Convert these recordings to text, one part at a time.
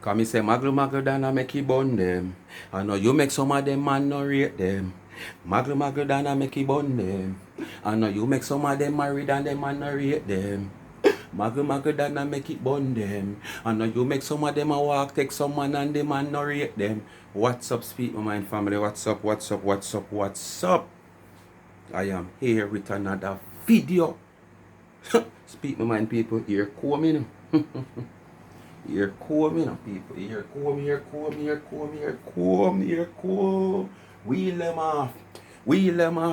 Cause me say maggle dana make you bun them. I know you make some of them man no rate them. Maggle dana make you bun them. I know you make some of them married and them man no rate them. Maggle dana make it bun them. I know you make some of them a walk, take some man and them man no rate them. What's up, Speak My Mind family? What's up? I am here with another video. Speak My Mind people, here coming. Here coming, people. Here come. Wheel them off.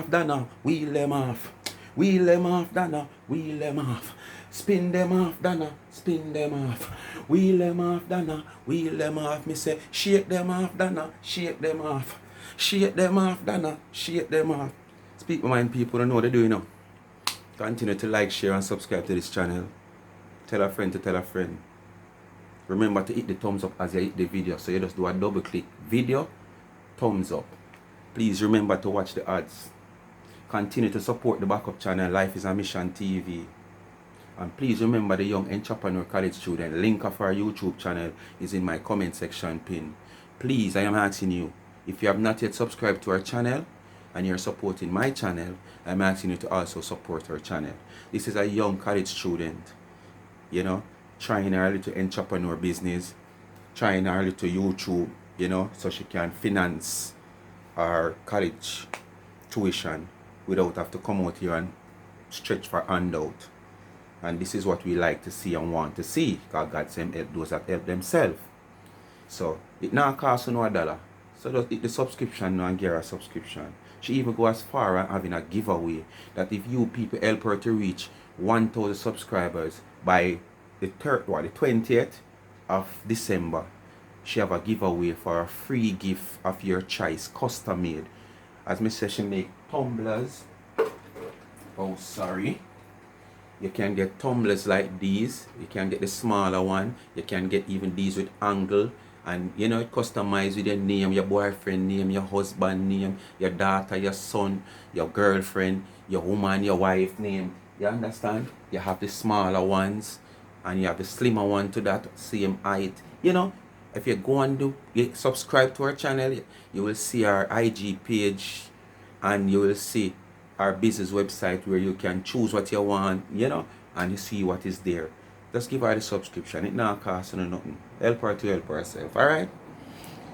Dana. Wheel them off. Dana. Wheel them off. Spin them off, Dana. Spin them off. Wheel them off, Dana. Wheel them off. Me say, shake them off, Dana. Shake them off. Shake them off, Dana. Shake them off. Speak My Mind people, don't know what they're doing now. Continue to like, share, and subscribe to this channel. Tell a friend to tell a friend. Remember to hit the thumbs up as you hit the video. So you just do a double click. Video, thumbs up. Please remember to watch the ads. Continue to support the backup channel, Life is a Mission TV. And please remember the Young Entrepreneur College student. Link of our YouTube channel is in my comment section pin. Please, I am asking you, if you have not yet subscribed to our channel and you're supporting my channel, I'm asking you to also support our channel. This is a young college student, you know, trying her little entrepreneur business, trying her little YouTube, you know, so she can finance our college tuition without have to come out here and stretch for handout. And this is what we like to see and want to see, because God send help those that help themselves. So it not cost no $1. So just hit the subscription now and get her a subscription. She even go as far as having a giveaway that if you people help her to reach 1,000 subscribers by the 20th of December, she have a giveaway for a free gift of your choice, custom made. As me say, she make tumblers. Oh, sorry. You can get tumblers like these. You can get the smaller one. You can get even these with angle. And you know, it customized with your name, your boyfriend name, your husband name, your daughter, your son, your girlfriend, your woman, your wife name. You understand? You have the smaller ones and you have the slimmer one to that same height. You know, if you go and subscribe to our channel, you will see our IG page and you will see our business website where you can choose what you want, you know, and you see what is there. Just give her the subscription. It not cost no nothing. Help her to help herself. Alright?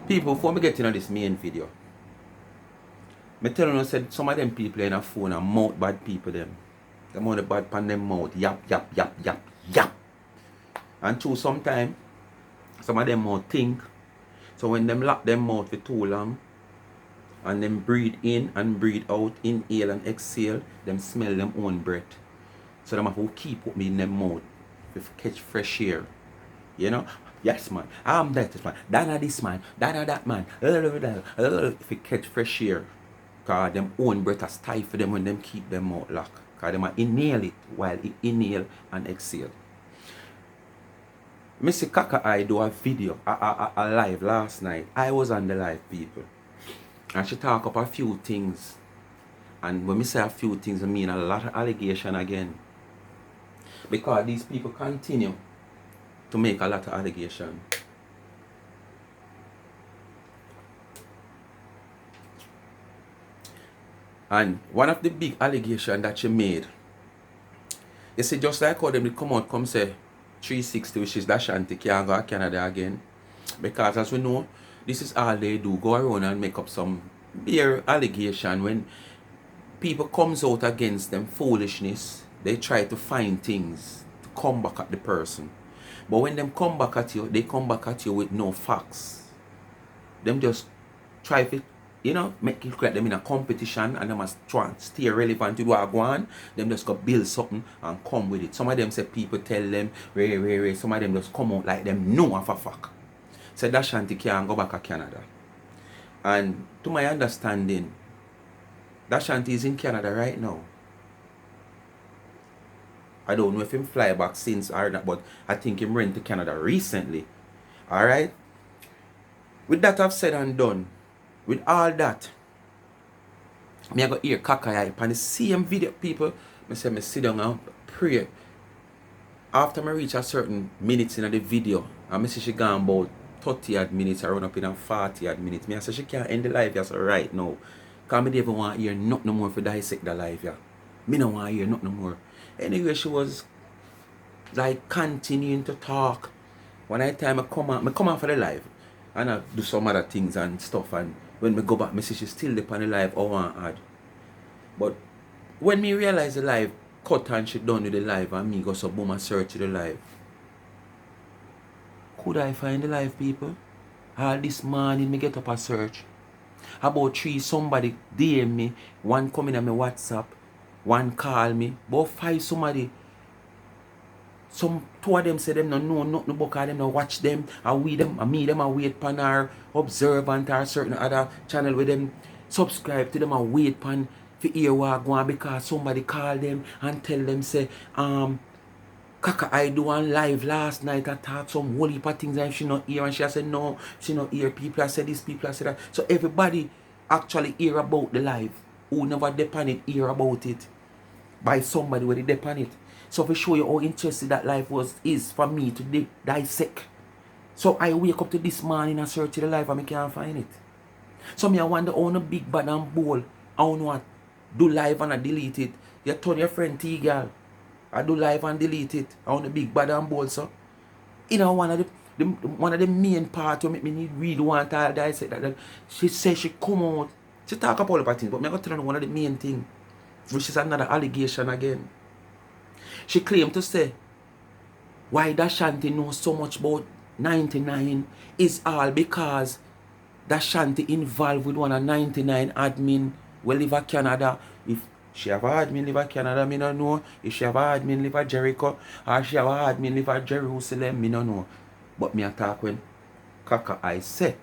People, before we get into this main video, me tell you, said some of them people in a phone are mouth bad people them. Them on the bad pan them mouth. Yap. And through sometime, some of them mouth think. So when them lock them mouth for too long, and them breathe in and breathe out, inhale and exhale, them smell them own breath. So them have to keep put me in them mouth to catch fresh air. You know? Yes man, I'm that man, Dana this man, Dana that man, if you catch fresh air. Cause them own breath is tight for them when them keep them mouth locked. Cause them inhale it while it inhale and exhale. Mr. Kaka I do a video, a live last night. I was on the live, people. And she talk up a few things. And when we say a few things, I mean a lot of allegation again. Because these people continue to make a lot of allegation. And one of the big allegations that she made, you see, just like how them come out, come say 360, which is that Shanti can't go to Canada again. Because as we know, this is all they do, go around and make up some bare allegation. When people comes out against them foolishness, they try to find things to come back at the person. But when them come back at you, they come back at you with no facts. Them just try to, you know, make it look like them in a competition and they must try and stay relevant to what go on. Them just go build something and come with it. Some of them say people tell them, Ray. Some of them just come out like them know of a fact. Say that Shanti can't go back to Canada. And to my understanding, that Shanti is in Canada right now. I don't know if him fly back since or not, but I think him went to Canada recently. Alright? With that I've said and done, with all that, me I go hear Kaka hype and the same video, people. I say me sit down and pray. After I reach a certain minutes in the video, I see she gone about 30 odd minutes, I run up in a 40 odd minutes. Me I say she can't end the live, yeah, so right now. Cause me never want to hear nothing no more for dissect the live, yeah. Me no want to hear nothing no more. Anyway, she was like continuing to talk. When I time I come out for the live and I do some other things and stuff, and when me go back, me see she still there on the live, I want to add. But when me realize the live cut and she done with the live and me go so boom and search the live. Could I find the live, people? All this morning me get up a search. About 3 somebody DM me, one come in on my WhatsApp, one call me, about 5 somebody. Some 2 of them say them no know nothing about them, no watch them, and we them, and me them, and wait pan our observant or certain other channel with them, subscribe to them and wait pan for hear what go on because somebody call them and tell them say, Kaka, I do one live last night. I talk some whole heap of things and she not hear, and she said no, she not hear. People I said this, people I said that. So everybody actually hear about the live. Who never depend it, hear about it by somebody where they depend it. So to show you how interested that life is for me to dissect. So I wake up to this morning and search the life and I can't find it. So me I wonder how no big bad and bold, how no what do live and I delete it. You turn your friend T girl. I do live and delete it. I want the big bad and bold, so. You know, one of the main part of me really want to dissect that. She said she come out. She talk about all the things, but I'm going to tell her one of the main things, which is another allegation again. She claimed to say why that Shanti knows so much about 99 is all because that Shanti involved with one of 99 admin who live in Canada. If she have a admin live in Canada, me no know. If she have a admin live in Jericho, or she have a admin live in Jerusalem, me no know. But me a talk when Kaka I say.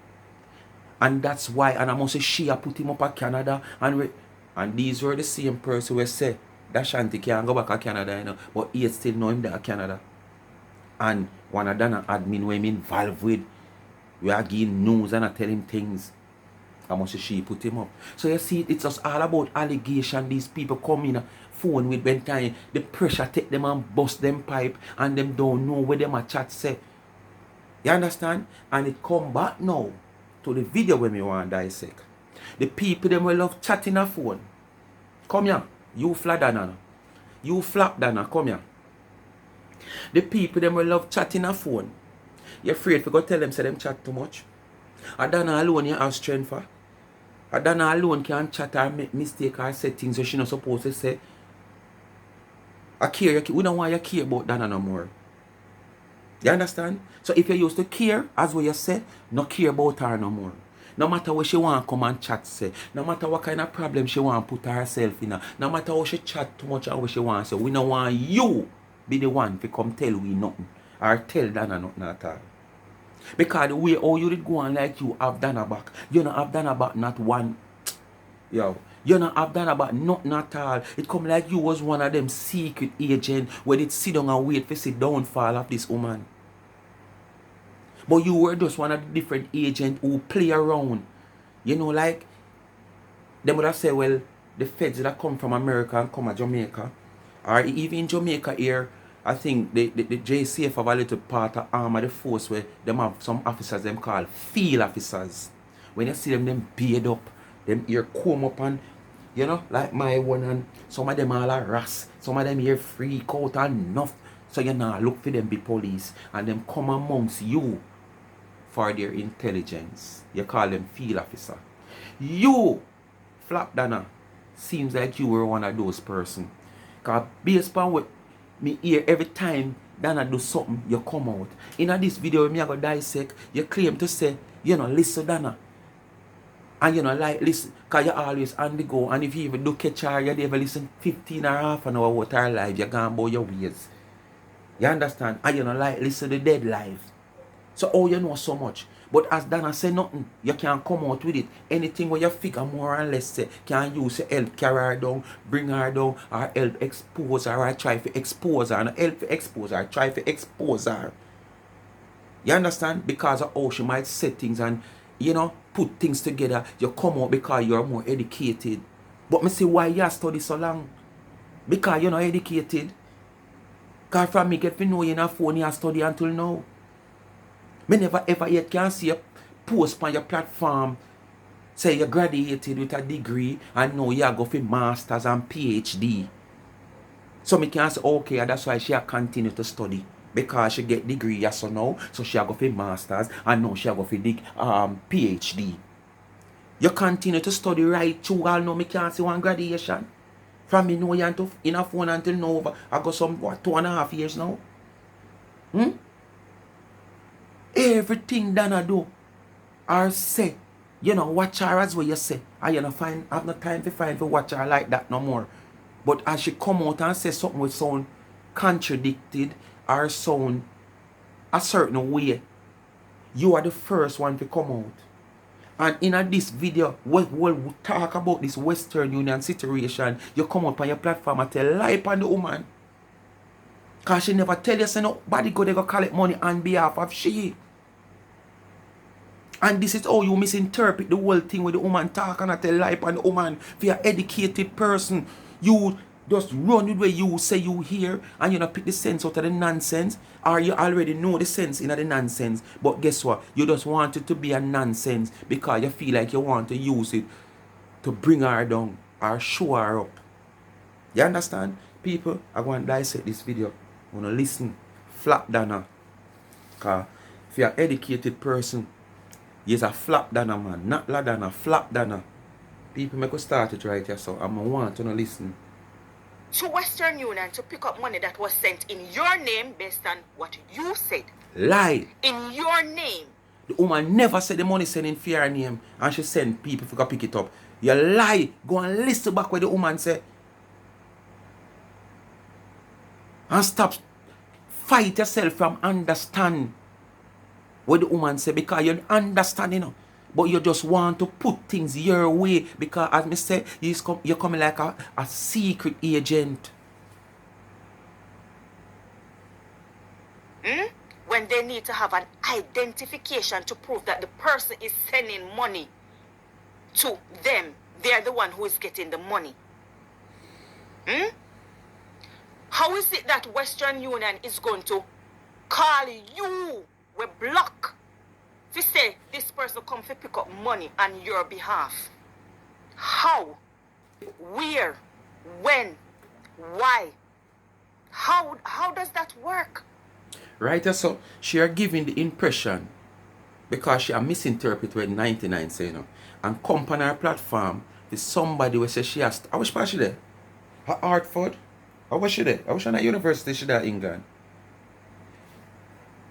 And that's why, and I must say she a put him up at Canada, and these were the same person who say that Shanti can't go back to Canada, you know, but he still know him there at Canada. And one of them admin who I'm involved with, we are giving news and I tell him things. I must say she put him up. So you see, it's just all about allegation. These people come in a phone with when time the pressure take them and bust them pipe and them don't know where them a chat say. You understand? And it come back now to the video when we want to dissect. The people them will love chatting a phone. Come here. You Floppdonn. You Floppdonn, come here. The people them will love chatting a phone. You're afraid to go tell them say them chat too much. Adana alone you have strength for. Adana alone can chat or make mistake or say things that she not supposed to say. We don't want you to care about Dana no more. You understand? So if you used to care, as what you said, not care about her no more. No matter what she want to come and chat say, no matter what kind of problem she want to put herself in, no matter how she chat too much or what she want to say, we don't want you be the one to come tell we nothing or tell Dana nothing at all. Because the way how you did go on like you have Dana back, you don't have Dana back not one. Yo, you don't have Dana back nothing at all. It come like you was one of them secret agent where they sit down and wait for the downfall of this woman. But you were just one of the different agents who play around. You know, like, they would have said, well, the feds that come from America and come to Jamaica, or even in Jamaica here, I think the JCF have a little part of arm of the force where them have some officers them call field officers. When you see them beard up, them ear comb up and, you know, like my one, and some of them all are ras, some of them ear freak out and enough. So you know, look for them be police and them come amongst you for their intelligence. You call them field officer. You, Floppdonn, seems like you were one of those person. Because based upon what me hear every time Dana do something, you come out. In this video, me I go dissect, you claim to say, you know, listen Dana. And you know, like, listen, because you always on the go. And if you even do catch her, you never listen 15 or half an hour with her live, you're gone about your ways. You understand? And you know, like, listen to dead live. So, oh, you know so much. But as Dana say nothing, you can't come out with it. Anything where you figure more or less say, can use your help carry her down, bring her down, or help expose her, or try to expose her, and help to expose her, try to expose her. You understand? Because of how she might say things and, you know, put things together, you come out because you're more educated. But me say, why you study so long? Because you're not educated. Because from me get to know you in a phone, you study until now. Me never ever yet can see a post on your platform say you graduated with a degree and now you go for masters and PhD. So me can say, okay, and that's why she continue to study. Because she get degree, yes or no. So she go for masters and now she go for PhD. You continue to study right through all now me can't see one graduation. From me know you into in a phone until now, I got some, what, 2.5 years now? Everything that I do or say, you know, watch her as what you say. And you know, have no time to find for watch her like that no more. But as she come out and say something with sound contradicted or sound a certain way, you are the first one to come out. And in this video, we'll talk about this Western Union situation. You come up on your platform and tell lie on the woman. Because she never tell you, say nobody go there go collect money on behalf of she. And this is how you misinterpret the whole thing with the woman talk and I tell lie on the woman. For you're an educated person, you just run with where you say you hear and you don't pick the sense out of the nonsense, or you already know the sense in the nonsense. But guess what? You just want it to be a nonsense because you feel like you want to use it to bring her down or show her up. You understand? People, I want to dissect this video. I want to listen. Floppdonn. Because if you're an educated person, you're a Floppdonn man, not Ladana, Floppdonn. People make us start it right here, so I want to listen. To Western Union to pick up money that was sent in your name based on what you said. Lie. In your name. The woman never said the money sent in for her name and she sent people to go pick it up. You lie. Go and listen back what the woman said. And stop. Fight yourself from understand what the woman said because you understand, you know. But you just want to put things your way because, as me say, you're coming like a secret agent. When they need to have an identification to prove that the person is sending money to them, they're the one who is getting the money. How is it that Western Union is going to call you with block? If you say this person come to pick up money on your behalf, how, where, when, why, how does that work? Right, so she are giving the impression because she are misinterpret what 99 say, you know, and come on her platform is somebody who say she has. I wish she there. Her Hartford. I wish she there. I wish at university she there in England.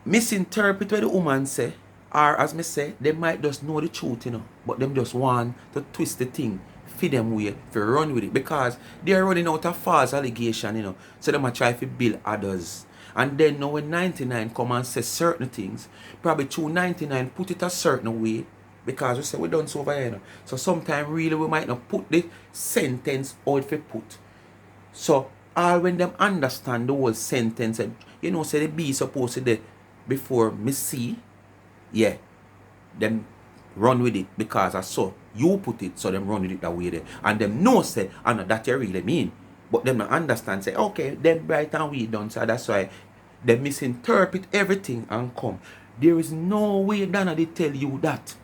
Misinterpret what the woman say. Or as me say, they might just know the truth, you know, but them just want to twist the thing, feed them way, to run with it. Because they're running out of false allegation, you know. So they might try to build others. And then now when 99 come and say certain things, probably 299 put it a certain way. Because we say we done so over here, you know. So sometimes really we might not put the sentence out if we put. So all when them understand the whole sentence, you know, say the B supposed to be before me see. Yeah, them run with it because I saw you put it, so them run with it that way there. And them know say, I know that you really mean. But them not understand, say, okay, them bright and we done, so that's why they misinterpret everything and come. There is no way Donna they tell you that.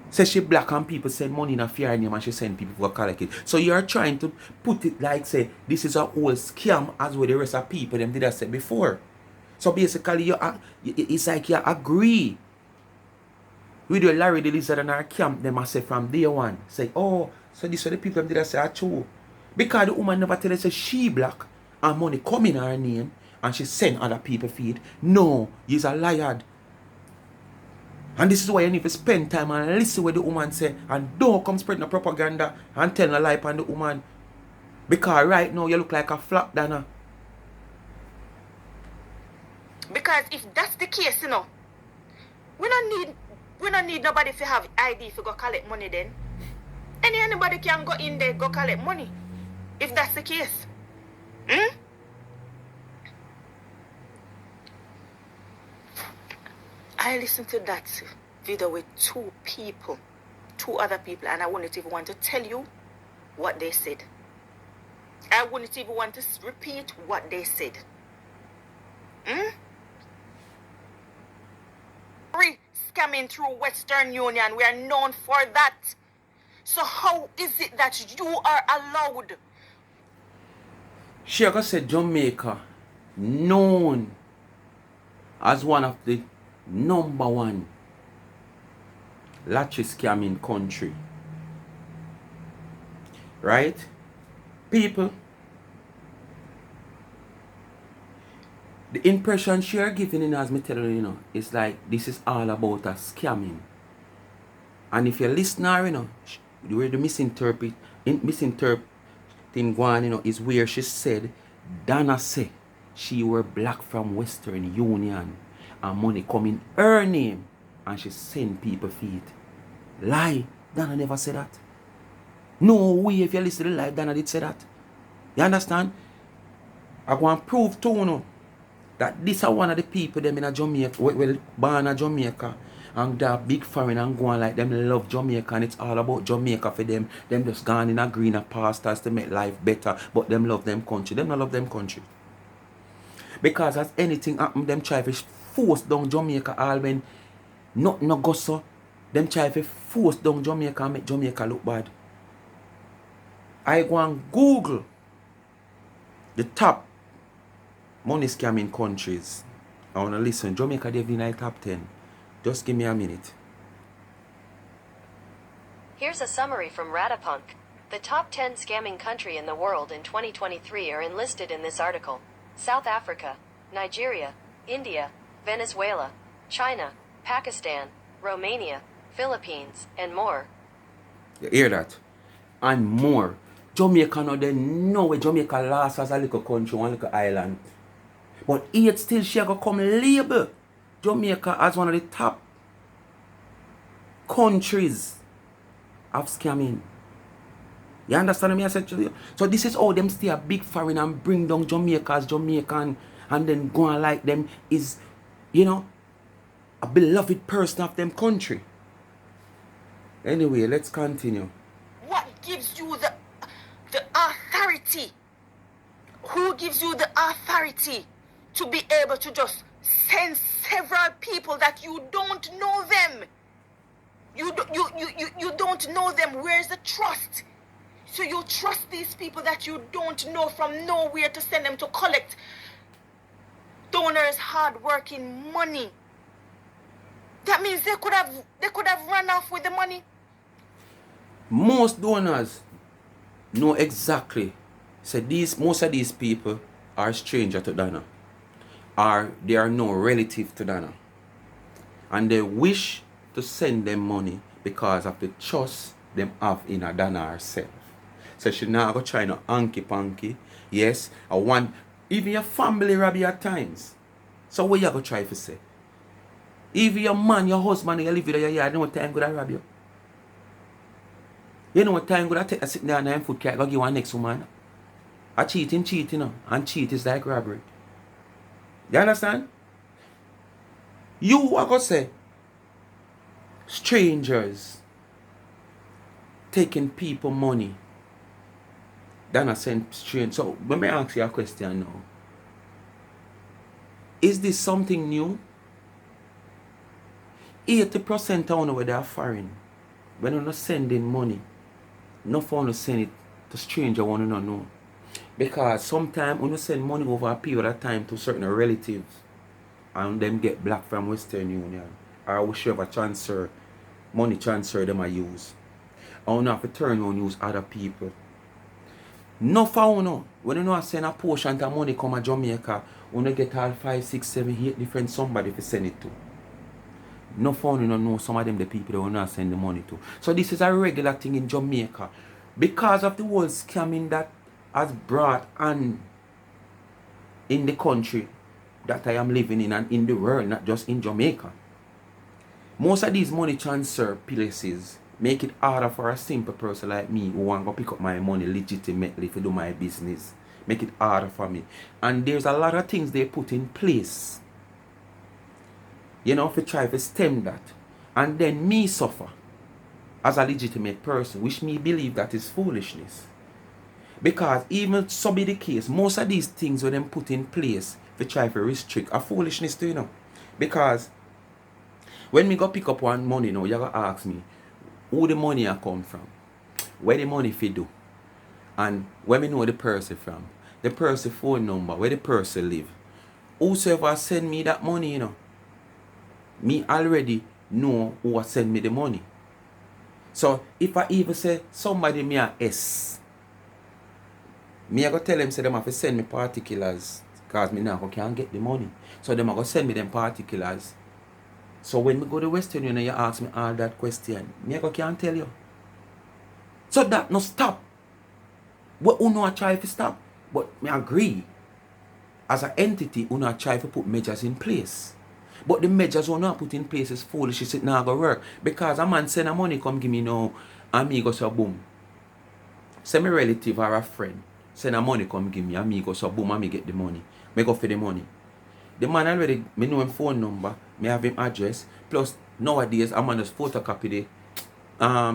Say she black and people send money in a fair name and she send people to collect it. So you're trying to put it like, say, this is a whole scam as with the rest of people them did I say before. So basically, it's like you agree with your Larry the Lizard and our camp, them I say from day one. Say, oh, so this is the people did I say are true. Because the woman never tell us say she black and money come in her name and she send other people feed. No, he's a liar. And this is why you need to spend time and listen what the woman say and don't come spreading the propaganda and telling a lie on the woman. Because right now you look like a Floppdonn. Because if that's the case, you know, we don't need nobody to have ID to go collect money then. Anybody can go in there, go collect money. If that's the case. I listened to that video with two other people, and I wouldn't even want to tell you what they said. I wouldn't even want to repeat what they said. scamming through Western Union. We are known for that. So how is it that you are allowed? She said Jamaica known as one of the #1 lottery scamming country. Right? People, the impression she are giving in, as me tell you, it's like this is all about a scamming. And if you listen her, the way the misinterpreting going, is where she said Donna said she were black from Western Union and money come in her name and she send people feet. Lie. Donna never said that. No way. If you listen to the live, Donna did say that. You understand? I go and prove to you that this are one of the people them in a Jamaica, well, born in Jamaica, and they're big foreign and going like them love Jamaica and it's all about Jamaica for them. Them just gone in a greener pastures to make life better, but them love them country. Them not love them country. Because as anything happen, them try to force down Jamaica all when nothing no go so. Them try to force down Jamaica and make Jamaica look bad. I go and Google the top money scamming countries. I want to listen. Jamaica, they've been like top 10. Just give me a minute. Here's a summary from Ratapunk. The top 10 scamming country in the world in 2023 are enlisted in this article. South Africa, Nigeria, India, Venezuela, China, Pakistan, Romania, Philippines, and more. You hear that? And more. Jamaica no they know where Jamaica last as a little country, one little island. But yet still she go come label Jamaica as one of the top countries of scamming. You understand me? I said to you? So this is how them stay a big foreign and bring down Jamaica as Jamaican and then go on like them is, a beloved person of them country. Anyway, let's continue. What gives you the authority? Who gives you the authority to be able to just send several people that you don't know them? You don't know them. Where's the trust? So you trust these people that you don't know from nowhere to send them to collect donors' hard-working money. That means they could have run off with the money. Most donors know exactly. So most of these people are stranger to Donna. Or they are no relative to Donna. And they wish to send them money because of the trust them have in a Donna herself. So she now go try no hanky-panky. Yes, I want even your family rob you at times. So what you go try to say? Even your man, your husband, you live with your yard, you know what time could I rob you? You know what time could I take a sit down and food cat go give one next woman? A cheating, and cheat is like robbery. You understand? You are going to say strangers taking people money than a send strange. So let me ask you a question now. Is this something new? 80% of where they are foreign. When you're not sending money, no fun to send it to stranger one not know. Because sometimes when you send money over a period of time to certain relatives and them get black from Western Union or whichever money transfer them I use. I don't have to turn on use other people. No for when you know I send a portion of money come to Jamaica, when you get all 5, 6, 7, 8 different somebody to send it to. No fun, you know some of them the people that will not send the money to. So this is a regular thing in Jamaica. Because of the whole scamming that has brought on in the country that I am living in and in the world, not just in Jamaica. Most of these money transfer places make it harder for a simple person like me who want to pick up my money legitimately to do my business. Make it harder for me. And there's a lot of things they put in place, to try to stem that. And then me suffer as a legitimate person, which me believe that is foolishness. Because even so be the case, most of these things when them put in place to try to restrict are foolishness too, Because When me go pick up one money now, you gotta ask me, who the money a come from? Where the money fi do? And where me know the person from? The person phone number, where the person live. Whosoever send me that money, you know, me already know who send me the money. So if I even say somebody me a S, me I go tell them say them have to send me particulars because me now can't get the money. So them I go send me them particulars. So when me go to Western Union, you ask me all that question, me I go can't tell you. So that no stop. What you know I try to stop, but me agree. As an entity, you know I try to put measures in place. But the measures you not put in place is foolish. It's not gonna work. Because a man send a money come give me now, and me go so boom. Say my relative or a friend send a money come give me, and me go so boom, and me get the money. Me go for the money. The man already, me know him phone number, me have him address. Plus nowadays a man just photocopy the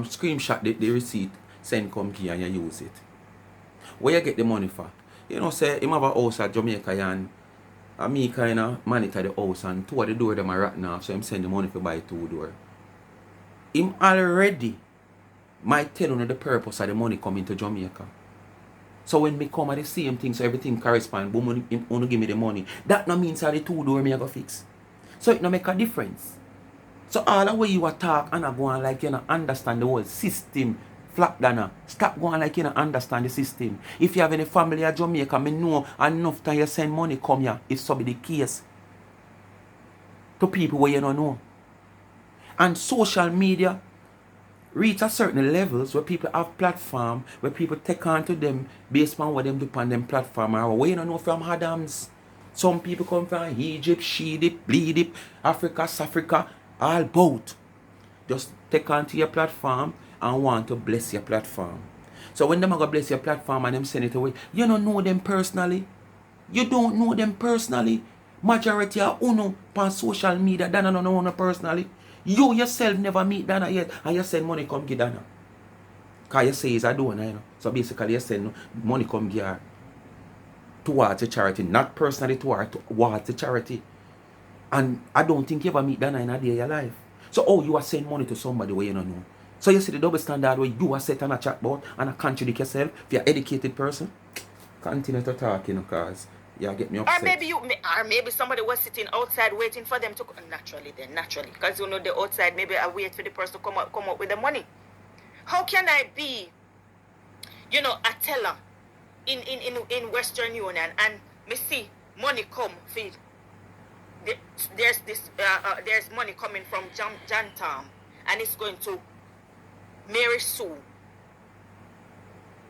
screenshot the receipt, send come here and you use it. Where you get the money for? You know, say him have a house at Jamaica and me kind of monitor the house and two of the door them are rotten off, so him send the money for buy 2 door. Him already might tell you the purpose of the money coming to Jamaica. So when me come at the same thing, so everything correspond, boom, him only give me the money. That no means that the 2 door me I go fix. So it no make a difference. So all the way you talk and I go on like you know understand the whole system. Floppdonn, stop going like you don't understand the system. If you have any family at Jamaica, me know enough time you send money come here, if so be the case. To people where you don't know. And social media reach a certain levels where people have platform, where people take on to them based on what them do on them platform or where you don't know from Adams. Some people come from Egypt, Shedip, Bleedip, Africa, Safrica, all both. Just take on to your platform and want to bless your platform. So when them are going to bless your platform and them send it away, you don't know them personally. You don't know them personally. Majority of uno on social media, Dana don't know personally. You yourself never meet Dana yet and you send money come give Dana. Because you say he's a donor, you know. So basically you send money come give her towards the charity, not personally towards the charity. And I don't think you ever meet Dana in a day of your life. So you are sending money to somebody where you don't know. So you see the double standard where you are set on a chatbot and a contradict yourself. If you're an educated person, continue to talk, you know, because you get me upset. Or maybe somebody was sitting outside waiting for them to naturally, because you know the outside maybe I wait for the person to come up with the money. How can I be, you know, a teller in Western Union and me see money come feed? There's money coming from John Tom and it's going to Mary Sue.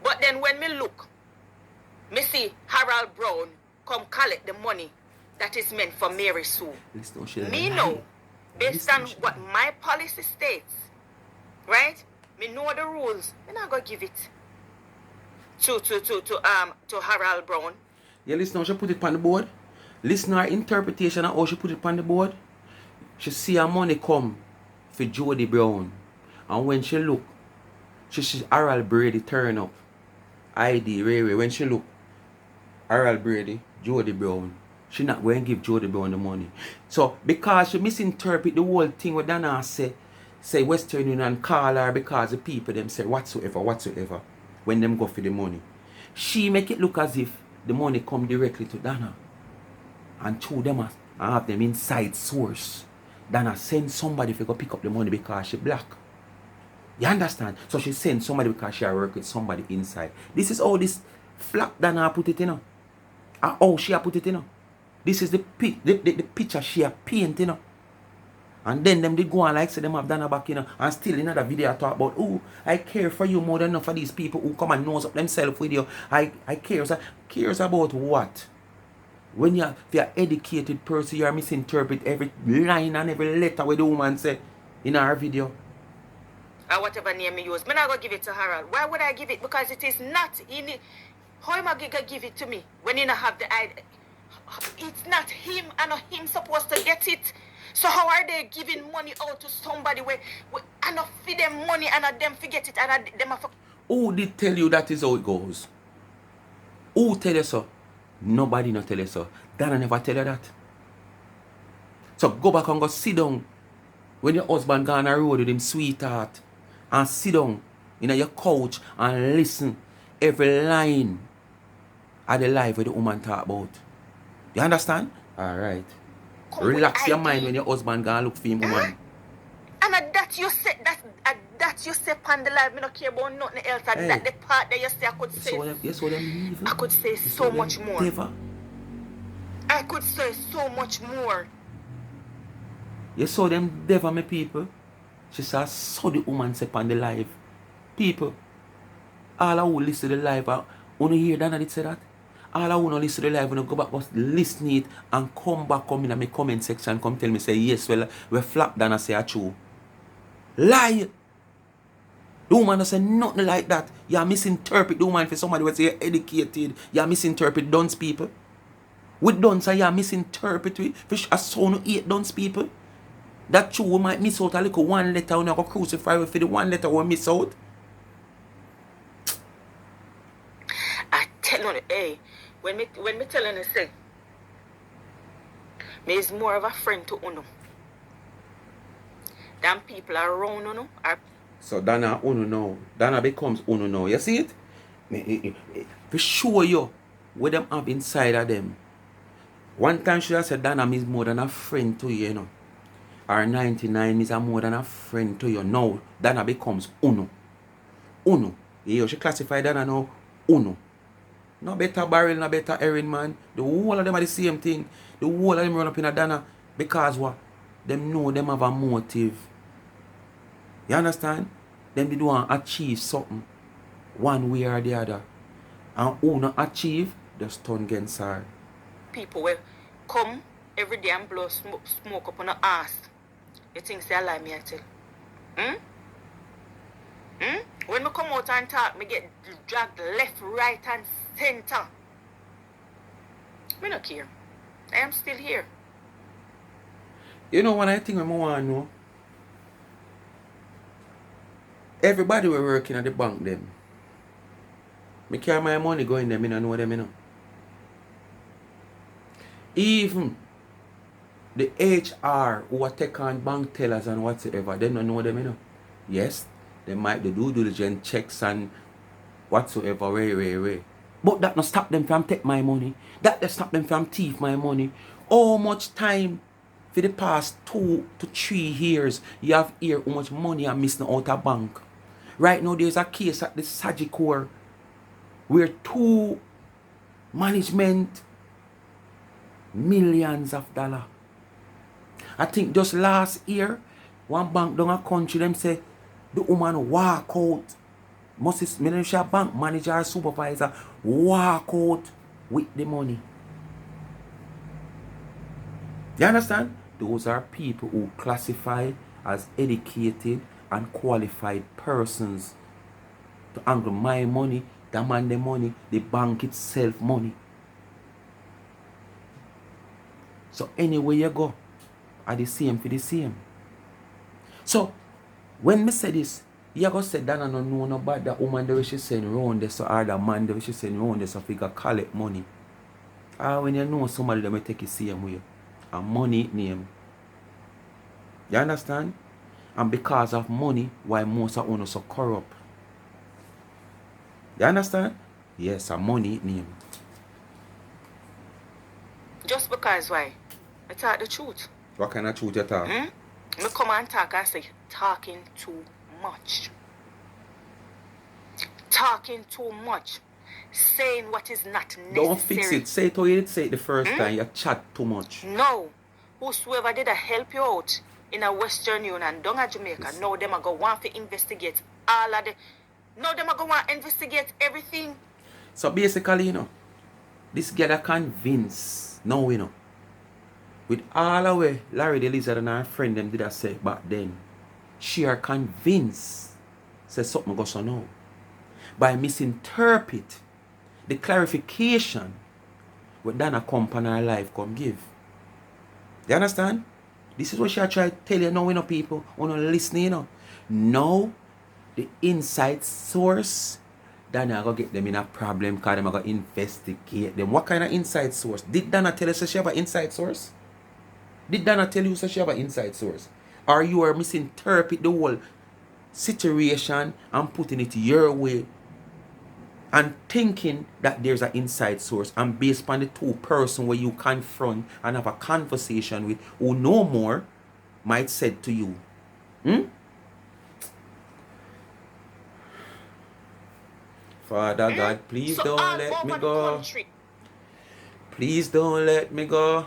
But then when me look, me see Harold Brown come collect the money that is meant for Mary Sue. Me know, based on what my policy states, right? Me know the rules. Me not gonna give it to Harold Brown. Yeah, listen, she put it on the board. Listen her interpretation of how she put it on the board. She see her money come for Jody Brown. And when she look, she see Harold Brady turn up. ID, Ray. When she look, Harold Brady, Jody Brown, she not going to give Jody Brown the money. So, because she misinterpret the whole thing what Dana say Western Union call her because the people them say whatsoever, when them go for the money. She make it look as if the money come directly to Dana. And through them and have them inside source. Dana send somebody to go pick up the money because she black. You understand? So she send somebody because she work with somebody inside. This is how this Floppdonn put it in. And how she put it in. This is the picture she paint in. And then them did go on like say them have done back in. And still in another video I talk about, oh, I care for you more than enough for these people who come and nose up themselves with you. I cares about what? When you're an educated person, you are misinterpret every line and every letter where the woman say in our video. Or whatever name you use. I'm not going to give it to Harold. Why would I give it? Because it is not. How am I going to give it to me when you don't have the idea? It's not him and not him supposed to get it. So how are they giving money out to somebody where and not feed them money and not them forget it and them have... Who did tell you that is how it goes? Who tell you so? Nobody not tell you so. Dana never tell you that. So go back and go sit down When your husband gone on the road with him sweetheart and sit down in your couch and listen every line of the life where the woman talk about. You understand? Alright. Relax your mind when your husband gone look for him woman. And that you say that you say on the live, me not care about nothing else. And that the part that you say I could say. Yes, what them evil. I could say so much more. Devil. I could say so much more. You saw them devil, me people. She said, I saw the woman say on the live. People, all I will listen to the live, wanna hear that and it say that? All I wanna listen to the live, when I go back, just listen it and come back, come in my comment section, come tell me, say, yes, well, we Floppdonn say a true. Lie! The woman say nothing like that. You misinterpret the woman for somebody who say you're educated. You misinterpret dunce people. With dunce, you misinterpret it. For a son who hate dunce people. That true, we might miss out a little one letter when you go crucify with for the one letter we miss out. I tell you, hey, when me telling you, say, me is more of a friend to Uno than people around Uno. So Dana Uno now. Dana becomes Uno now. You see it? For show you what them have inside of them. One time she said Dana is more than a friend to you, you know. Or 99 is more than a friend to you. Now Dana becomes Uno. Uno. You she classify Dana now Uno. No better barrel, no better Erin, man. The whole of them are the same thing. The whole of them run up in a Dana. Because what? Them know them have a motive. You understand? Them they want to achieve something one way or the other. And who not achieve, just turn against her. People will come every day and blow smoke up on the ass. You think say I lie, me I tell? When me come out and talk, me get dragged left, right and center. Me not care. I am still here. You know what I think I want to know? Everybody were working at the bank them. Me carry my money going them, I don't know them, you know. Even the HR who are take on bank tellers and whatsoever, they don't know them, you know. Yes, they might do due diligence checks and whatsoever, way. But that not stop them from take my money. That stop them from thief my money. How much time for the past 2 to 3 years you have here how much money I'm missing out of bank? Right now there's a case at the Sagicor where 2 management millions of dollars. I think just last year, one bank down a country, them say the woman walk out. Must minister bank manager or supervisor walk out with the money. You understand? Those are people who classify as educated and qualified persons to handle my money, the man the money, the bank itself money. So anywhere you go, are the same for the same. So when me say this, you go say that I don't know no about that woman that she send round this or the man that she send round this so figure collect money. When you know somebody that may take it same way. And money name. You understand? And because of money, why most of us so corrupt. You understand? Yes, a money name. Just because why? I talk the truth. What kind of truth you talk? Me come and talk and say talking too much. Talking too much. Saying what is not necessary. Don't fix it. Say it how you did say it the first time. You chat too much. No. Whosoever did help you out in a Western Union, down at Jamaica, yes. Now them are going to want to investigate all of the... Now them are going to want to investigate everything. So basically, you know, this girl are convinced. Now, you know, with all the way Larry the Lizard and her friend them did say back then, she are convinced say something goes on now. By misinterpret the clarification what Dana company her life come give. You understand? This is what she try to tell you now, you know, people. When you listening, you know. Now, the inside source, Dana go get them in a problem because them go investigate them. What kind of inside source? Did Dana tell you she have an inside source? Did Dana tell you she have an inside source? Or you are misinterpret the whole situation and putting it your way and thinking that there's an inside source, and based on the two person where you confront and have a conversation with who know more might said to you, Father God, please So don't all let me over the go. country, Please don't let me go.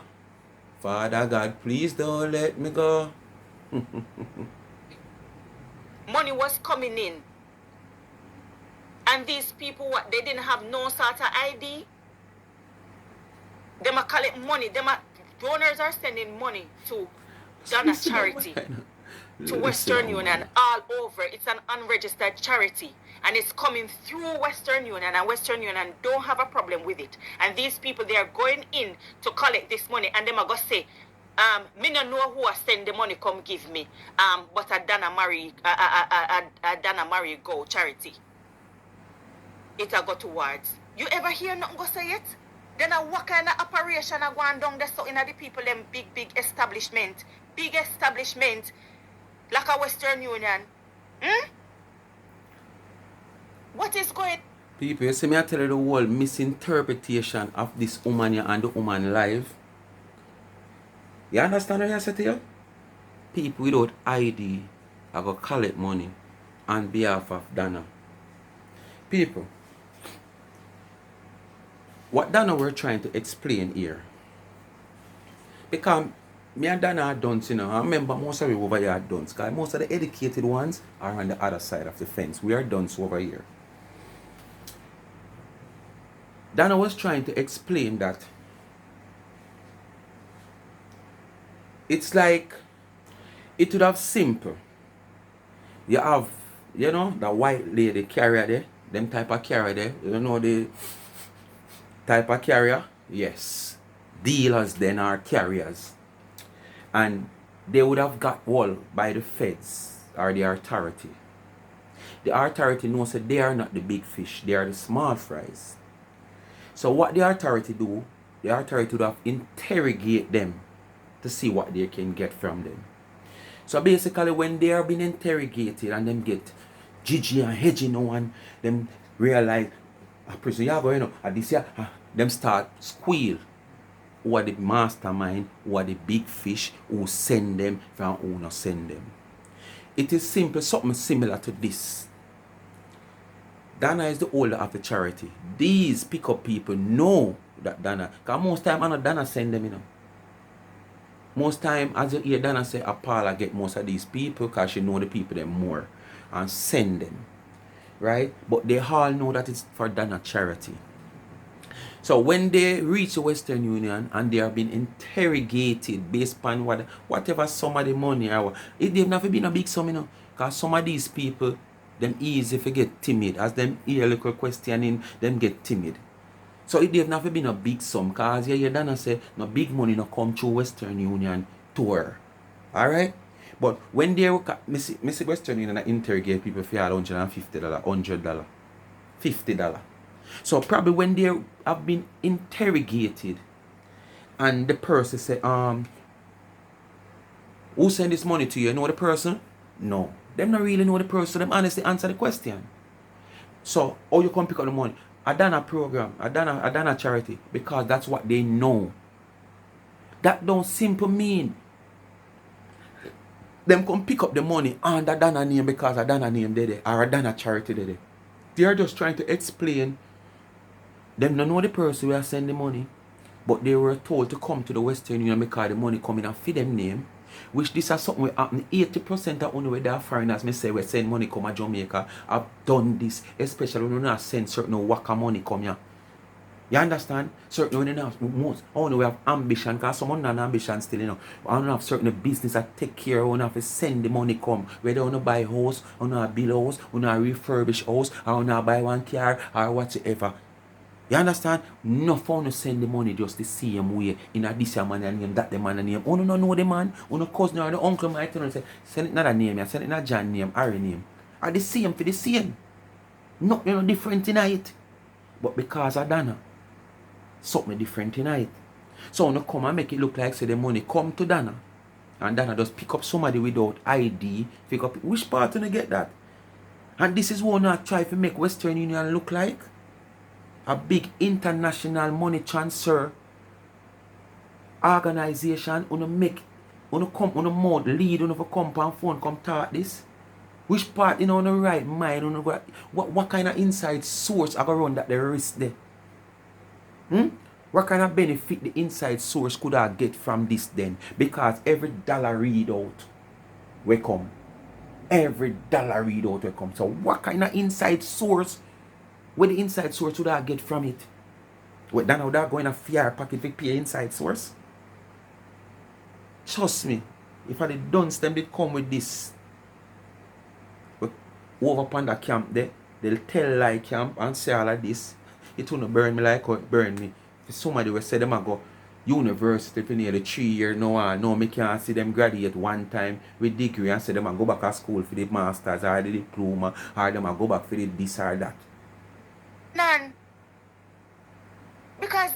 Father God, please don't let me go. money was coming in. And these people, what, they didn't have no sort of ID. Them a collect money. Donors are sending money to Donna Charity, to Western Union, all over. It's an unregistered charity. And it's coming through Western Union, and Western Union don't have a problem with it. And these people, they are going in to collect this money, and them are going to say, me no know who I send the money come give me. But a Donna Mary go charity. It a go towards. You ever hear nothing go say it? Then what kind of operation are going down there so in the people them big establishment, like a Western Union? What is going? People, you see me I tell you the whole misinterpretation of this woman here and the woman live. You understand what I say to you? People without ID are going to collect money on behalf of Donna. People, what Donna we're trying to explain here, because me and Donna are dunce, you know. I remember most of you over here are dunce, because most of the educated ones are on the other side of the fence. We are dunce over here. Donna was trying to explain that it's like it would have simple. You have, you know, the white lady carrier there, them type of carrier there. You know the type of carrier? Yes. Dealers then are carriers. And they would have got wall by the feds or the authority. The authority knows that they are not the big fish, they are the small fries. So what the authority do, the authority would have interrogate them to see what they can get from them. So basically when they are being interrogated and them get Gigi and hedging on, them realize, prison you go, you know, and this year, them start squeal who are the mastermind, who are the big fish, who send them from who not send them. It is simple, something similar to this. Donna is the older of the charity. These pickup people know that Donna, because most time I know Donna send them, you know. Most time as you hear Donna say, Paula get most of these people because she know the people them more and send them. Right? But they all know that it's for Donna charity. So when they reach the Western Union and they are being interrogated based upon whatever sum of the money or it they've never been a big sum, you know. Because some of these people, them easy to get timid. As them hear a little questioning, them get timid. So it they've never been a big sum. Because you hear Donna say, no big money no come through Western Union tour. Alright? But when they Missy Western Union interrogate people for $150, $100, $50. So probably when they have been interrogated and the person say, who send this money to you? You know the person? No. Them not really know the person. Them honestly answer the question. So how you come pick up the money? I done a program. I done a charity. Because that's what they know. That don't simple mean them come pick up the money under Dana name because I done a name there or I done a charity there. They are just trying to explain. Them don't know the person who are sending the money, but they were told to come to the Western Union because the money coming and feed them name. Which this is something we happen. 80% of only where they are foreigners, me say we send money come to Jamaica. I've done this, especially when we not send certain waka money come here. You understand? Certain when you have most only we have ambition, because someone have ambition still, you know. I don't have certain business that take care of, have to send the money come. Whether you want to buy house, or not build house, or not refurbish house, or not buy one car, or whatsoever. You understand? No fun to send the money just the same way in a this man name, that the man name. You don't know the man, you know cousin or the uncle might turn and say, send it another name, send it not John name, Harry name. Are the same for the same. Nothing different in it. But because of Dana, something different in it. So you come and make it look like say the money come to Dana. And then I just pick up somebody without ID. Pick up which part you get that? And this is what I try to make Western Union look like. A big international money transfer organization. Come mode lead for come on phone come talk this. Which part on the right mind? What kind of inside source I go run that the risk there? What kind of benefit the inside source could I get from this then? Because every dollar readout will come. Every dollar readout will come. So what kind of inside source, where the inside source would I get from it? Well, then would I go in a fear packet to pay inside source? Trust me, if I did done them did come with this over upon the camp there, they'll tell like camp and say all of this. It won't burn me like how it burn me. If somebody will say them I go university for nearly 3 years now and no me can't see them graduate one time with degree and say them I go back to school for the masters or the diploma or them I go back for the this or that. None. Because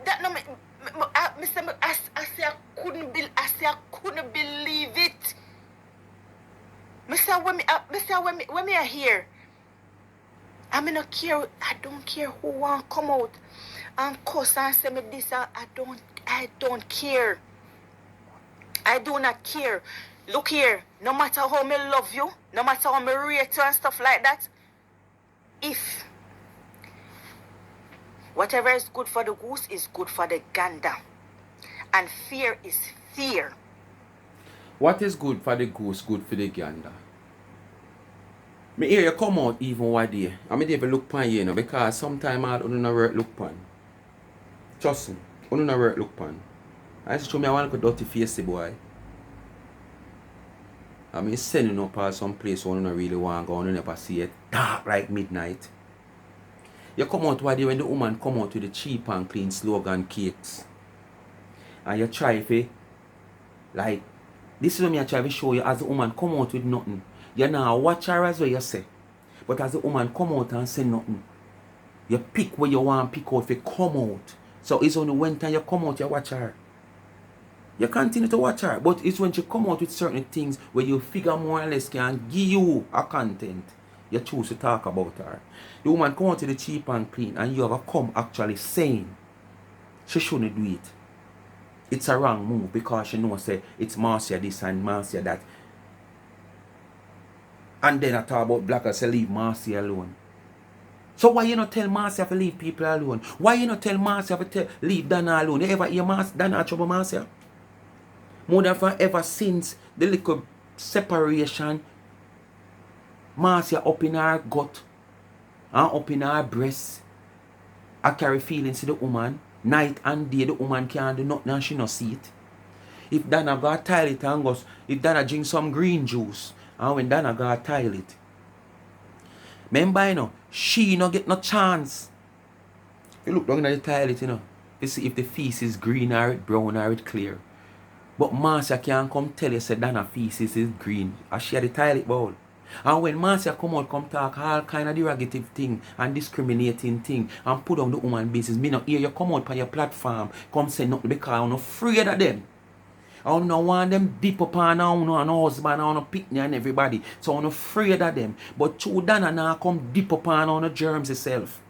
that no I say I couldn't believe it. When me are here, I mean not care. I don't care who want come out and cuss and say me this. I don't care. I do not care. Look here. No matter how me love you, no matter how me rate you and stuff like that, if whatever is good for the goose is good for the gander, and fear is fear. What is good for the goose, good for the gander? Me hear you come out even one day. I mean, even look pan you know, because sometimes I don't know where look pan. Trust me, I don't know where look pan. I just show me I want to go dirty face boy. I mean, sending up at some place where I don't really want to go, I never see it dark like midnight. You come out one day when the woman come out with the cheap and clean slogan cakes. And you try to, like, this is what I try to show you as the woman come out with nothing. You now watch her as well you say. But as the woman come out and say nothing, you pick where you want to pick out if you come out. So it's only when time you come out you watch her. You continue to watch her, but it's when she come out with certain things where you figure more or less can give you a content. You choose to talk about her. The woman come out with the cheap and clean and you have come actually saying she shouldn't do it. It's a wrong move because she knows say it's Marcia this and Marcia that. And then I talk about black, I say leave Marcia alone. So why you not tell Marcia to leave people alone? Why you not tell Marcia to leave Dana alone? You ever hear Dana trouble Marcia? More than ever since the little separation, Marcia up in her gut and up in her breast. I carry feelings to the woman. Night and day the woman can't do nothing and she not see it. If Dana go toilet and goes, if Dana drink some green juice, and when Dana go toilet, remember you know, she no get no chance. You look down at the toilet, you know, you see if the feces is green or it brown or it clear. But Marcia can't come tell you say Dana feces is green. And she had the toilet bowl. And when Marcia come out, come talk all kind of derogative thing and discriminating thing and put on the woman business, me not hear you come out on your platform, come say nothing because I'm afraid of them. I don't want them deep upon on an husband, on a picnic and everybody. So I'm afraid of them. But true Dana now come deep upon on the germs itself.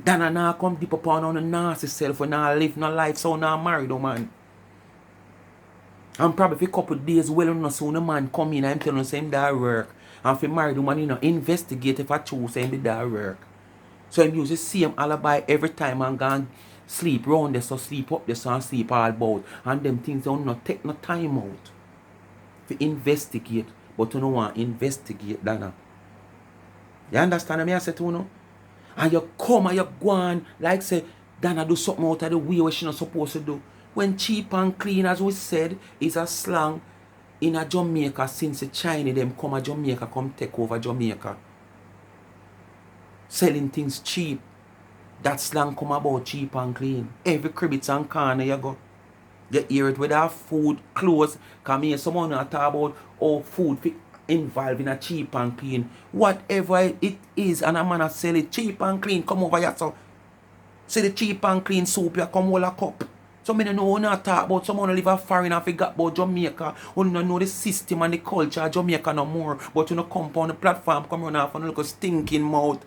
Dana now come deep upon on the nasty self when I live no life, so now married oh man. And probably for a couple of days, well enough, so the man come in and tell him say him that work. And if he married the man, you know, investigate if I choose him did that work. So him use the same alibi every time and go and sleep round there, so sleep up there, so and sleep all about. And them things don't not take no time out to investigate. But you don't want to investigate, Dana. You understand me I say to you know? And you come and you go on like say, Dana do something out of the way what she not supposed to do. When cheap and clean, as we said, is a slang in a Jamaica since the Chinese them come a Jamaica, come take over Jamaica. Selling things cheap. That slang come about cheap and clean. Every cribbits and corner you go. You hear it with our food, clothes. Come here, someone talk about oh food involved in a cheap and clean. Whatever it is, and a man sell it cheap and clean. Come over here, so. See the cheap and clean soup, you come hold a cup. So me don't know when I talk about someone who live a foreign and forgot about Jamaica. Who don't know the system and the culture of Jamaica no more. But you know come on the platform, come run off and look a stinking mouth.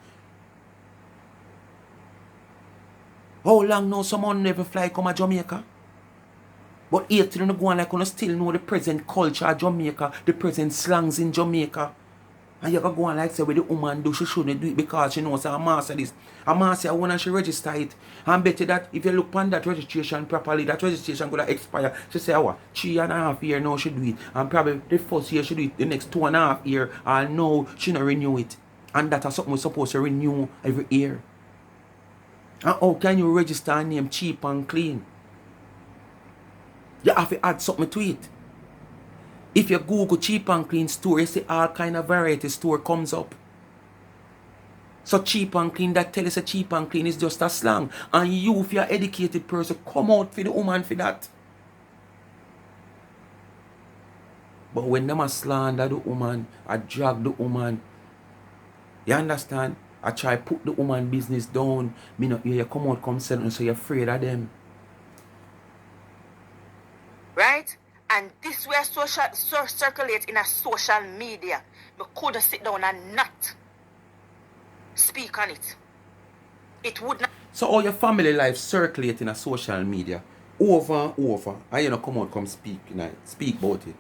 How long now someone never fly come to Jamaica? But 18 you go on like you still know the present culture of Jamaica, the present slangs in Jamaica. And you can go on like say what the woman do, she shouldn't do it because she knows a master this. A master when she register it. And bet you that if you look on that registration properly, that registration could expire. She say, oh, 3.5 years now she do it. And probably the first year she do it, the next 2.5 years, and now she not renew it. And that is something we're supposed to renew every year. And how can you register a name cheap and clean? You have to add something to it. If you Google cheap and clean store, you see all kind of variety store comes up. So cheap and clean, that tell us a cheap and clean is just a slang. And you, if you're an educated person, come out for the woman for that. But when them a slander the woman, I drag the woman, you understand? I try put the woman business down. Me not hear you come out, come sell, so you're afraid of them. Right? And this way circulate in a social media. We could sit down and not speak on it. It would not. So all your family life circulate in a social media over and over. And you know come out, come speak, you know, speak about it.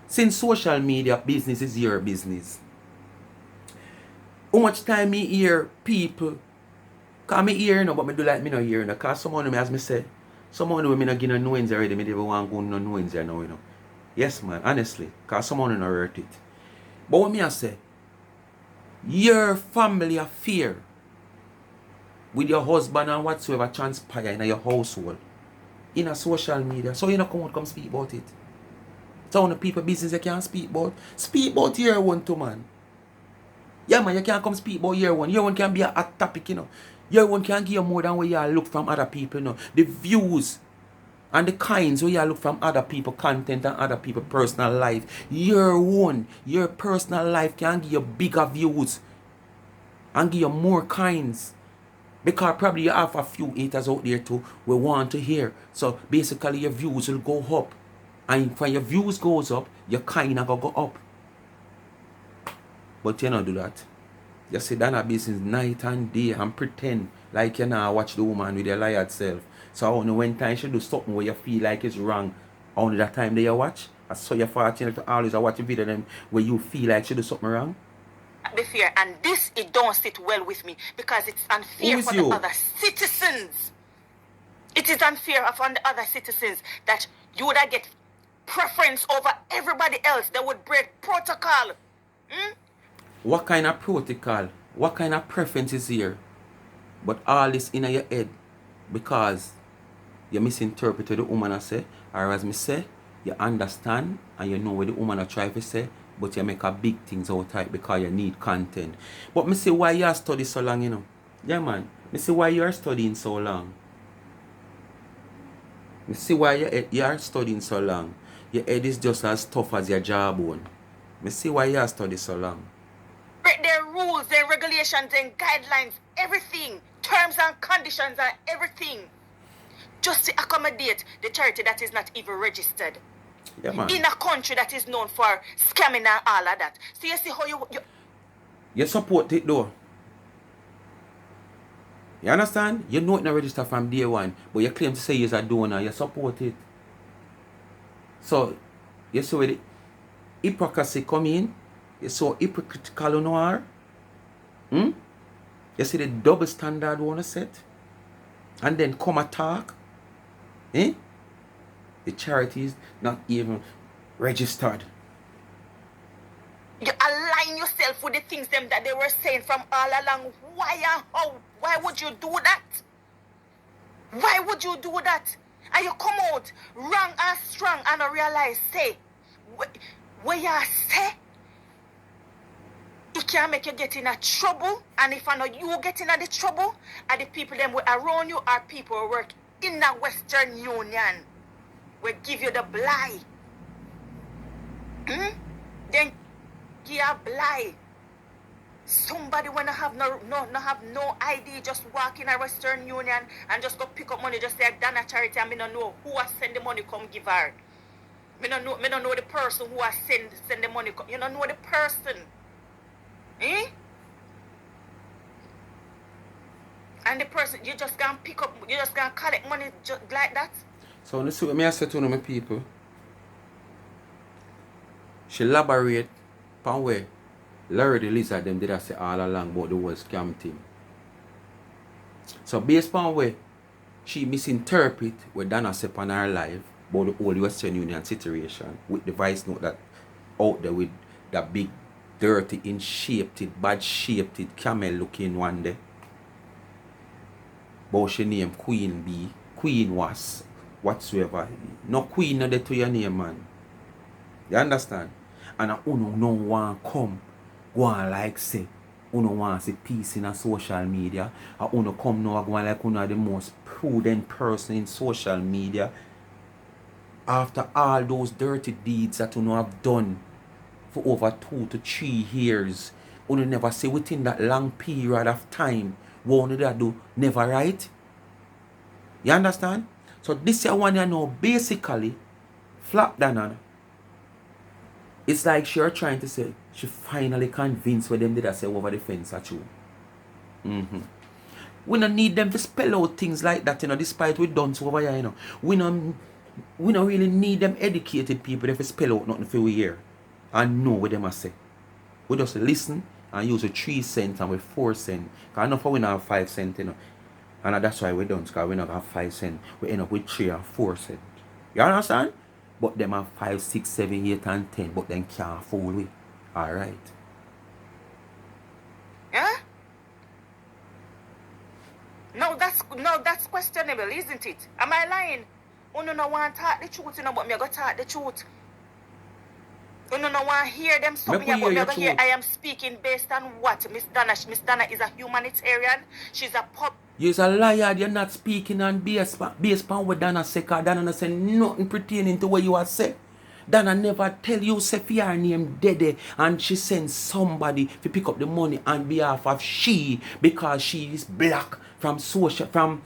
Since social media business is your business. How much time me hear people, cause me hear no, but me do like me no hear no, cause someone of me as me say, someone who me not give no knowings already, me never want to go no knowings there now, you know. Yes man, honestly, cause someone who not hurt it. But what me I say, your family affair with your husband and whatsoever transpire in your household, in a social media, so you know come out come speak about it. So on the people business you can't speak about your one too man. Yeah man, you can't come speak about your one. Your one can be a hot topic, you know. Your one can give you more than what you look from other people, you know. The views and the kinds where you look from other people content and other people personal life. Your one, your personal life can give you bigger views and give you more kinds. Because probably you have a few haters out there too we want to hear. So basically your views will go up. And when your views goes up, your kind of go up. But you don't do that. You sit down a business night and day and pretend like you now watch the woman with your liar self. So only when time she do something where you feel like it's wrong, only that time that you watch. I saw your fortune to always watch a video them where you feel like she do something wrong. Be fair, and this it don't sit well with me because it's unfair for the other citizens. It is unfair upon the other citizens that you would get preference over everybody else. They would break protocol. What kind of protocol? What kind of preference is here? But all this in your head because you misinterpreted the woman I say, or as me say, you understand and you know what the woman I try to say, but you make a big things out of it because you need content. But me say why you study so long, you know? Yeah man, me say why you are studying so long. Me see why you are studying so long. Your head is just as tough as your jawbone. Me see why you are studying so long. Their rules, their regulations, and guidelines, everything, terms and conditions and everything, just to accommodate the charity that is not even registered. Yeah, man. In a country that is known for scamming and all of that. So you see how you support it though. You understand? You know it not register from day one, but you claim to say you're a donor, you support it. So, you see where the hypocrisy come in? You saw hypocritical you are? You see the double standard wanna set? And then come attack? The charity is not even registered. You align yourself with the things them that they were saying from all along. Why and how? Why would you do that? Why would you do that? And you come out wrong and strong and I realize, say, where you say, it can make you get in a trouble. And if I know you get in the trouble, and the people them around you are people who work in the Western Union will give you the blight. Then give a blight. Somebody when I have no ID just walk in a Western Union and just go pick up money, just say I've done a charity and me don't know who has send the money come give her. Me don't know the person who has send the money come. You don't know the person. Eh? And the person you just gonna pick up, you just gonna collect money just like that. So let's see what I say to my people. She elaborate on where Larry the Lizard them did I say all along about the whole scam thing. So based on where she misinterpret what Dana said on her live about the whole Western Union situation with the voice note that out there with that big dirty in-shaped bad shaped camel looking one day. But she named Queen B, Queen was whatsoever. No Queen not there to your name, man. You understand? And uno no want come go on like say uno want see peace in a social media. And uno come now go on like uno the most prudent person in social media. After all those dirty deeds that uno have done for over 2 to 3 years, uno never say within that long period of time what uno that do never right. You understand? So this is one you know basically Floppdonn. It's like she are trying to say she finally convinced what them did I say over the fence at you. We don't need them to spell out things like that, you know, despite we done so over here, you know. We don't really need them educated people to spell out nothing for we hear and know what them I say. We just listen and use a 3 cents and with 4 cents. Because enough for we don't have 5 cents, you know. And that's why we don't, because we don't have 5 cents. We end up with 3 or 4 cents. You understand? But them have 5, 6, 7, 8, and 10, but them can't fool we. Alright. Yeah? No, that's questionable, isn't it? Am I lying? Uno no want to talk the truth, you know, but me go talk the truth. Uno no want to hear them something, but me go hear I am speaking based on what? Miss Donna is a humanitarian. She's a pub. You're a liar, you're not speaking on based on what Dana say, because Dana say nothing pertaining to what you are say. Dana never tell you say for her name Dede and she sends somebody to pick up the money on behalf of she because she is black from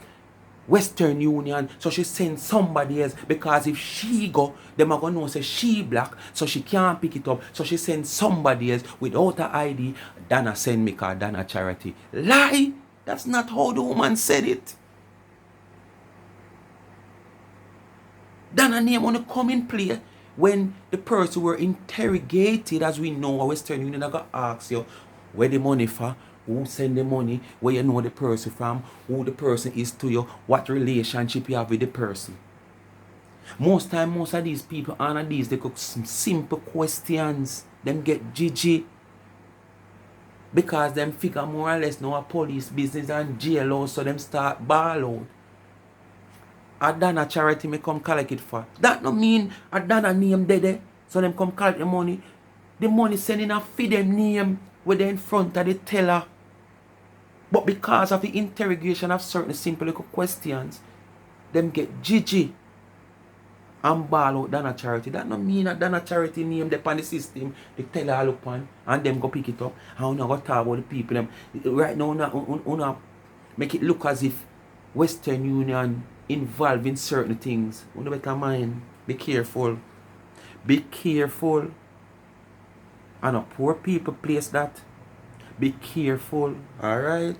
Western Union, so she sends somebody else because if she go, them are gonna know say she black, so she can't pick it up, so she sends somebody else without her ID. Dana send me cause Dana charity. Lie! That's not how the woman said it. Dana name wanna come in play when the person were interrogated, as we know, a Western Union I got ask you where the money for, who send the money, where you know the person from, who the person is to you, what relationship you have with the person. Most of these people answer these, they cook some simple questions. Them get GG. Because them figure more or less know a police business and jail, so them start ball out. A Dana charity may come collect it for. That no mean a Dana name dead, so them come collect the money. The money sending a feed them name where they in front of the teller. But because of the interrogation of certain simple little questions, them get GG and ball out Dana charity. That no mean a Dana charity name they on the system, the teller all upon, and them go pick it up. And we not go talk about the people them. Right now, una make it look as if Western Union involved in certain things. Una better mind. Be careful. Be careful. And a poor people place that. Be careful. Alright?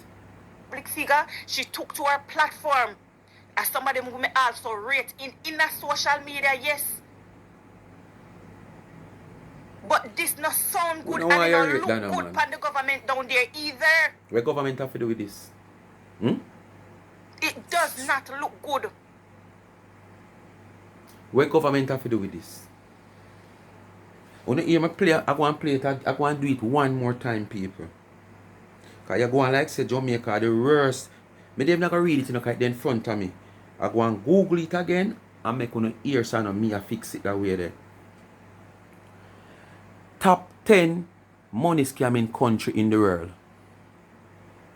Public figure, she took to her platform. As somebody who may also rate in a social media, yes. But this not sound good and it don't look good for the government down there either. What government have to do with this? It does not look good. What government have to do with this? When you hear me play, I go and play it, I go and do it one more time, people. Because you go and like say Jamaica, the worst. Me them not going to read it in the in front of me. I go and Google it again and make one ear sound of me and fix it that way there. Top 10 money scamming country in the world.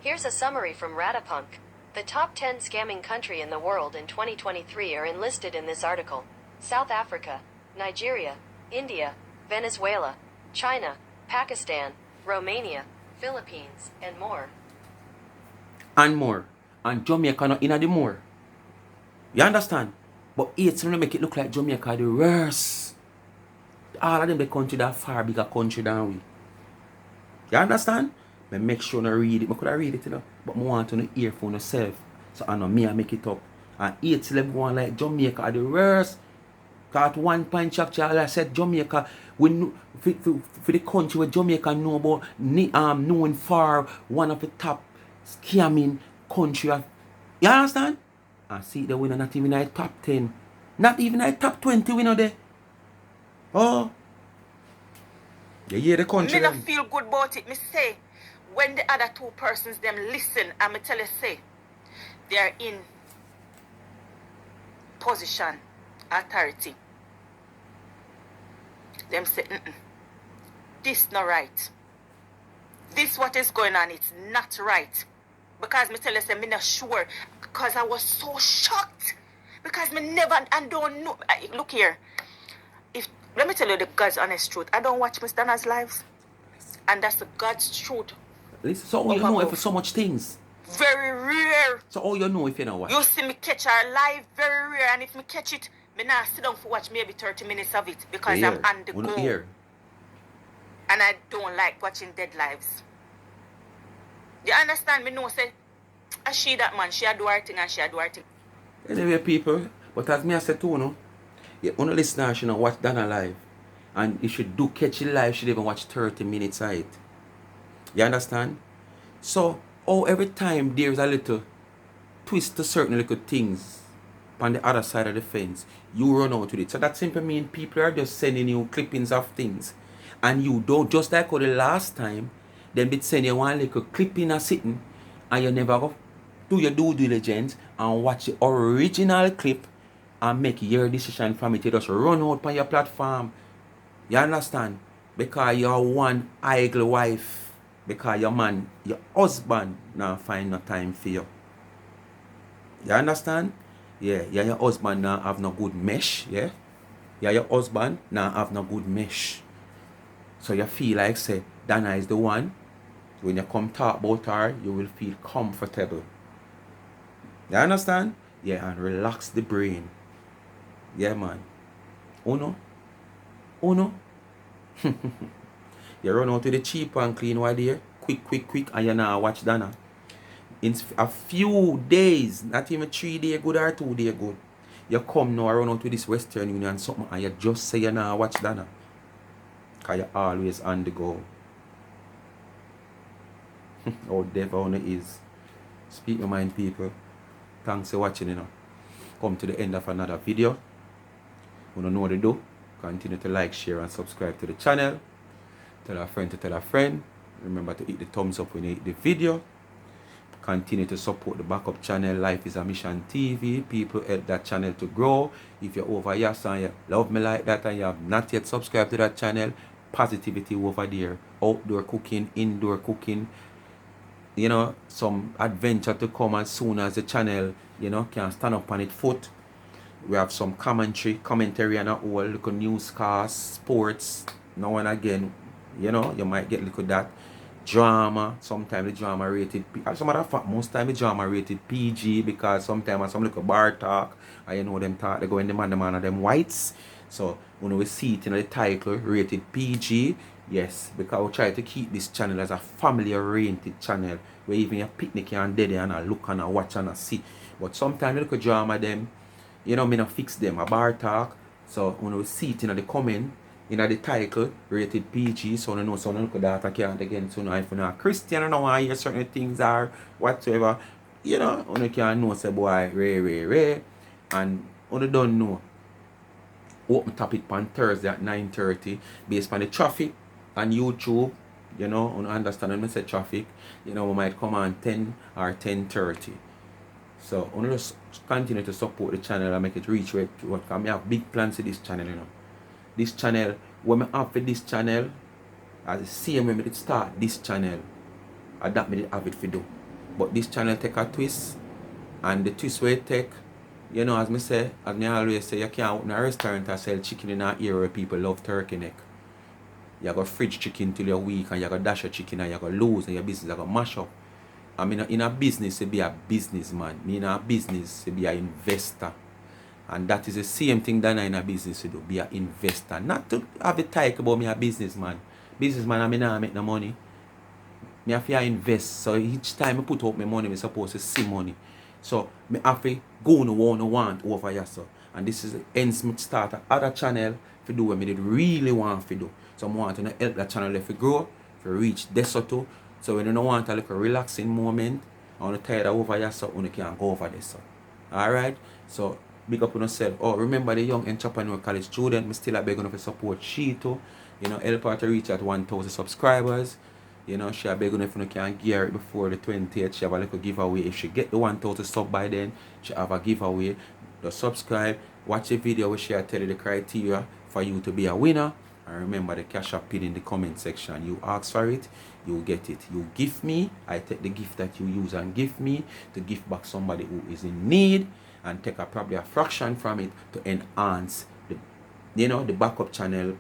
Here's a summary from Ratapunk. The top 10 scamming country in the world in 2023 are enlisted in this article. South Africa, Nigeria, India, Venezuela, China, Pakistan, Romania, Philippines, and more. And more. And Jamaica not in the more. You understand? But it's gonna make it look like Jamaica the worst. All of them the country that far bigger country than we. You understand? Me make sure to read it. I could have read it, you know. But I want to hear for myself. So I know me I make it up. And 8 level one like Jamaica are the worst. Cause at one point actually I said Jamaica we for the country where Jamaica know about known for one of the top scamming country of, you understand? And see the winner not even at top 10. Not even at top 20 winner there. Oh. You hear the country Me not them? feel good about it. Me say, when the other 2 persons them listen, and me tell you say, they are in position, authority. Them say, this not right. This what is going on, it's not right. Because me tell you say, me not sure. Because I was so shocked. Because me never, and don't know. Look here. Let me tell you the God's honest truth. I don't watch Mr. Nas lives. And that's the God's truth. Listen, so all you know if so much things. Very rare. So all you know if you know what? You see me catch her live, very rare. And if me catch it, me now sit down for watch maybe 30 minutes of it. Because I'm on the go. Hear. And I don't like watching dead lives. You understand? Me know say, she that man, she a do her thing and she a do her thing. Anyway, people, but as me I said too, no, you want to listen should not watch Dana live. And if you do catch it live, you should even watch 30 minutes of it. You understand? So, every time there's a little twist to certain little things on the other side of the fence, you run out with it. So that simply means people are just sending you clippings of things. And you don't, just like the last time, then they send you one little clipping or sitting, and you never go do your due diligence and watch the original clip and make your decision from it. You just run out on your platform. You understand? Because you're one idle wife. Because your man, your husband, now find no time for you. You understand? Yeah, your husband now have no good mesh. Yeah? Your husband now have no good mesh. So you feel like, say, Dana is the one. When you come talk about her, you will feel comfortable. You understand? Yeah, and relax the brain. Yeah, man. Oh no? You run out to the cheap and clean one there. Quick, and you now watch Dana. In a few days, not even 3 days good or 2 days good, you come now run out to this Western Union and something and you just say you now watch Dana. Because you're always on the go. How devil it is. Speak your mind, people. Thanks for watching, you know. Come to the end of another video. You don't know what to do. Continue to like, share, and subscribe to the channel. Tell a friend to tell a friend. Remember to hit the thumbs up when you hit the video. Continue to support the backup channel, Life is a Mission TV. People help that channel to grow. If you're over here and you love me like that and you have not yet subscribed to that channel, positivity over there. Outdoor cooking, indoor cooking. You know, some adventure to come as soon as the channel, you know, can stand up on its foot. We have some commentary and all little newscasts, sports, now and again. You know, you might get little that. Drama, sometimes the drama rated as a matter of fact, most time the drama rated PG because sometimes some little bar talk, and you know them talk, they go in the man of them whites. So when we see it in the title, rated PG, yes, because we try to keep this channel as a family-oriented channel where even your picnic and dead and a look and a watch and a see. But sometimes the little drama them, you know, me not fix them, a bar talk. So when we see it in the comment, in the title, rated PG, so I know some look at that I can't again, so now if you're not Christian and I hear certain things are whatsoever, you know, you can know say boy Ray and you don't know. Open topic on Thursday at 9:30 based on the traffic on YouTube, you know, you understand when I say traffic, you know, we might come on 10 or 10:30. So I just continue to support the channel and make it reach where I have big plans for this channel, you know. This channel, when I have for this channel, as the same when I start this channel, I that me have it for do. But this channel take a twist, and the twist where it take, you know, as me say, as me always say, you can't open a restaurant and sell chicken in an area where people love turkey neck. You go fridge chicken till you're weak, and you go dash your chicken and you go lose, and your business go mash up. I mean, in a business to be a businessman. Me in a business to be an investor. And that is the same thing that I in a business to do, be an investor. Not to have a talk about me a businessman. Businessman, I mean, I make no money. Me have to invest. So each time I put up my money, I'm supposed to see money. So me have to go on want over here. So. And this is hence me start another channel to do what I did really want to do. So I want to help that channel to grow, to reach this or two. So when you don't want a little relaxing moment, I want to tire that over here so you can go over this. So. Alright? So big up on yourself. Oh, remember the young entrepreneur college student, me still a begging to support she too. You know, help her to reach at 1,000 subscribers. You know, she a begging if you can gear it before the 20th. She have a little giveaway. If she get the 1,000 sub by then, she have a giveaway. Just subscribe, watch the video where she tell you the criteria for you to be a winner. And remember the cash up pin in the comment section. You ask for it, you get it. You give me, I take the gift that you use and give me to give back somebody who is in need, and take probably a fraction from it to enhance the, you know, the backup channel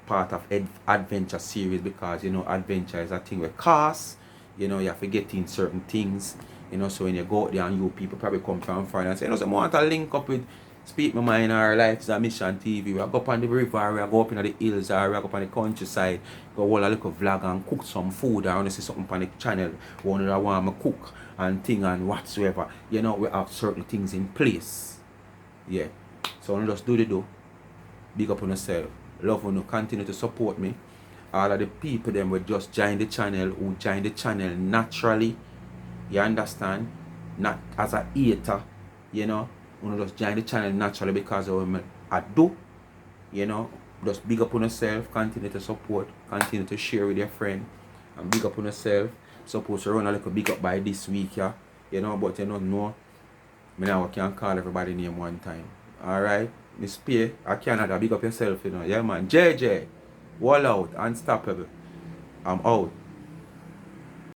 part of adventure series, because you know adventure is a thing with costs. You know, you have to get in certain things. You know, so when you go out there and you people probably come from far and say, you know, so I want to link up with Speak My Mind or Life's a Mission TV. We go up on the river, or we go up in the hills, or we go up on the countryside, go hold a little vlog and cook some food, or want to see something on the channel, one that want to cook and thing and whatsoever. You know, we have certain things in place. Yeah. So just do the do. Big up on yourself. Love when you continue to support me. All of the people them will just join the channel, who join the channel naturally. You understand? Not as a hater, you know. You just join the channel naturally because of what I do. You know. Just big up on yourself, continue to support, continue to share with your friend. And big up on yourself. Supposed to run a little big up by this week, yeah. You know, but you don't know. I now can call everybody name one time. Alright? Miss P, I Canada, big up yourself, you know. Yeah man. JJ, wall out, unstoppable. I'm out.